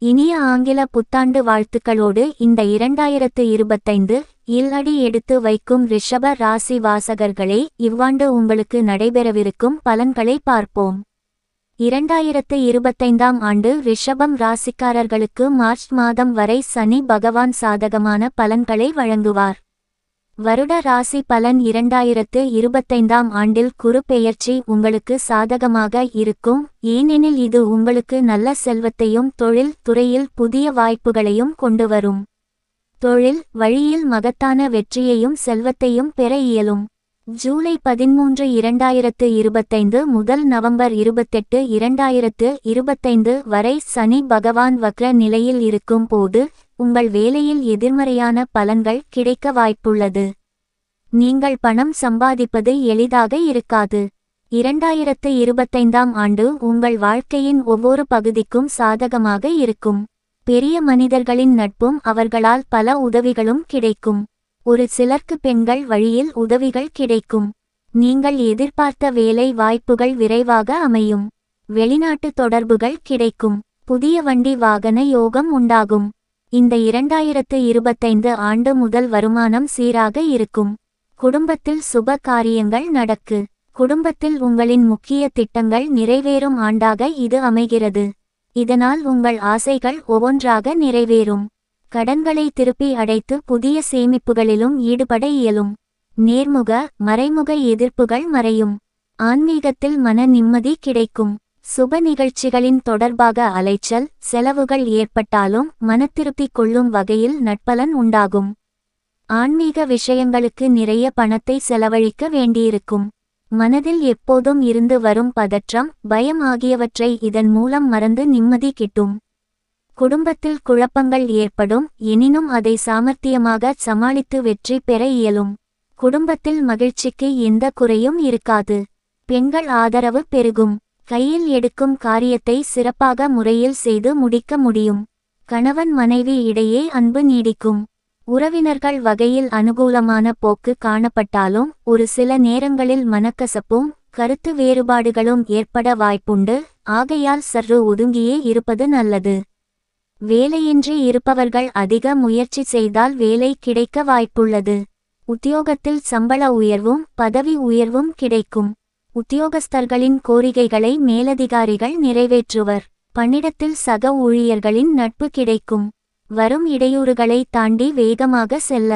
இனிய ஆங்கில புத்தாண்டு வாழ்த்துக்களோடு இந்த 2025 இல் அடி எடுத்து வைக்கும் ரிஷப ராசி வாசகர்களே, இவ்வாண்டு உங்களுக்கு நடைபெறவிருக்கும் பலன்களை பார்ப்போம். 2025ஆம் ஆண்டு ரிஷபம் ராசிக்காரர்களுக்கு மார்ச் மாதம் வரை சனி பகவான் சாதகமான பலன்களை வழங்குவார். வருட ராசி பலன் 2025ஆம் ஆண்டில் குரு பெயர்ச்சி உங்களுக்கு சாதகமாக இருக்கும், ஏனெனில் இது உங்களுக்கு நல்ல செல்வத்தையும் தொழில் துறையில் புதிய வாய்ப்புகளையும் கொண்டுவரும். தொழில் வழியில் மகத்தான வெற்றியையும் செல்வத்தையும் பெற இயலும். ஜூலை 13, 2025 முதல் நவம்பர் 28, 2025 வரை சனி பகவான் வக்ர நிலையில் இருக்கும் போது உங்கள் வேலையில் எதிர்மறையான பலன்கள் கிடைக்க வாய்ப்புள்ளது. நீங்கள் பணம் சம்பாதிப்பது எளிதாக இருக்காது. 2025ஆம் ஆண்டு உங்கள் வாழ்க்கையின் ஒவ்வொரு பகுதிக்கும் சாதகமாக இருக்கும். பெரிய மனிதர்களின் நட்பும் அவர்களால் பல உதவிகளும் கிடைக்கும். ஒரு சிலருக்கு பெண்கள் வழியில் உதவிகள் கிடைக்கும். நீங்கள் எதிர்பார்த்த வேலை வாய்ப்புகள் விரைவாக அமையும். வெளிநாட்டு தொடர்புகள் கிடைக்கும். புதிய வண்டி வாகன யோகம் உண்டாகும். இந்த 2025 ஆண்டு முதல் வருமானம் சீராக இருக்கும். குடும்பத்தில் சுப காரியங்கள் நடக்கு. குடும்பத்தில் உங்களின் முக்கிய திட்டங்கள் நிறைவேறும் ஆண்டாக இது அமைகிறது. இதனால் உங்கள் ஆசைகள் ஒவ்வொன்றாக நிறைவேறும். கடன்களை திருப்பி அடைத்து புதிய சேமிப்புகளிலும் ஈடுபட இயலும். நேர்முக மறைமுக எதிர்ப்புகள் மறையும். ஆன்மீகத்தில் மன நிம்மதி கிடைக்கும். சுப நிகழ்ச்சிகளின் தொடர்பாக அலைச்சல் செலவுகள் ஏற்பட்டாலும் மனத்திருப்தி கொள்ளும் வகையில் நட்பலன் உண்டாகும். ஆன்மீக விஷயங்களுக்கு நிறைய பணத்தை செலவழிக்க வேண்டியிருக்கும். மனதில் எப்போதும் இருந்து வரும் பதற்றம், பயம் ஆகியவற்றை இதன் மூலம் மறந்து நிம்மதி கிட்டும். குடும்பத்தில் குழப்பங்கள் ஏற்படும், எனினும் அதை சாமர்த்தியமாக சமாளித்து வெற்றி பெற இயலும். குடும்பத்தில் மகிழ்ச்சிக்கு எந்த குறையும் இருக்காது. பெண்கள் ஆதரவு பெருகும். கையில் எடுக்கும் காரியத்தை சிறப்பாக முறையில் செய்து முடிக்க முடியும். கணவன் மனைவி இடையே அன்பு நீடிக்கும். உறவினர்கள் வகையில் அனுகூலமான போக்கு காணப்பட்டாலும் ஒரு சில நேரங்களில் மனக்கசப்பும் கருத்து வேறுபாடுகளும் ஏற்பட வாய்ப்புண்டு. ஆகையால் சற்று ஒதுங்கியே இருப்பது நல்லது. வேலையின்றி இருப்பவர்கள் அதிக முயற்சி செய்தால் வேலை கிடைக்க வாய்ப்புள்ளது. உத்தியோகத்தில் சம்பள உயர்வும் பதவி உயர்வும் கிடைக்கும். உத்தியோகஸ்தர்களின் கோரிக்கைகளை மேலதிகாரிகள் நிறைவேற்றுவர். பணியிடத்தில் சக ஊழியர்களின் நட்பு கிடைக்கும். வரும் இடையூறுகளை தாண்டி வேகமாக செல்ல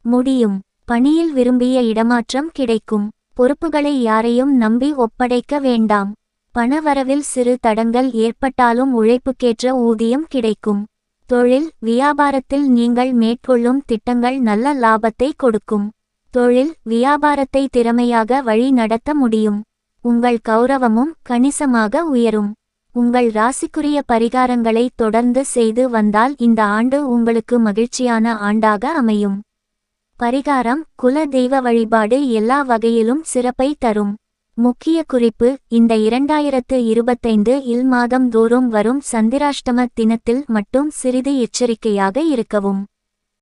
முடியும். பணியில் விரும்பிய இடமாற்றம் கிடைக்கும். பொறுப்புகளை யாரையும் நம்பி ஒப்படைக்க வேண்டாம். பணவரவில் சிறு தடங்கள் ஏற்பட்டாலும் உழைப்புக்கேற்ற ஊதியம் கிடைக்கும். தொழில் வியாபாரத்தில் நீங்கள் மேற்கொள்ளும் திட்டங்கள் நல்ல லாபத்தை கொடுக்கும். தொழில் வியாபாரத்தை திறமையாக வழி நடத்த முடியும். உங்கள் கௌரவமும் கணிசமாக உயரும். உங்கள் ராசிக்குரிய பரிகாரங்களை தொடர்ந்து செய்து வந்தால் இந்த ஆண்டு உங்களுக்கு மகிழ்ச்சியான ஆண்டாக அமையும். பரிகாரம்: குல தெய்வ வழிபாடு எல்லா வகையிலும் சிறப்பை தரும். முக்கிய குறிப்பு: இந்த 2025 இல் மாதம் தோறும் வரும் சந்திராஷ்டம தினத்தில் மட்டும் சிறிது எச்சரிக்கையாக இருக்கவும்.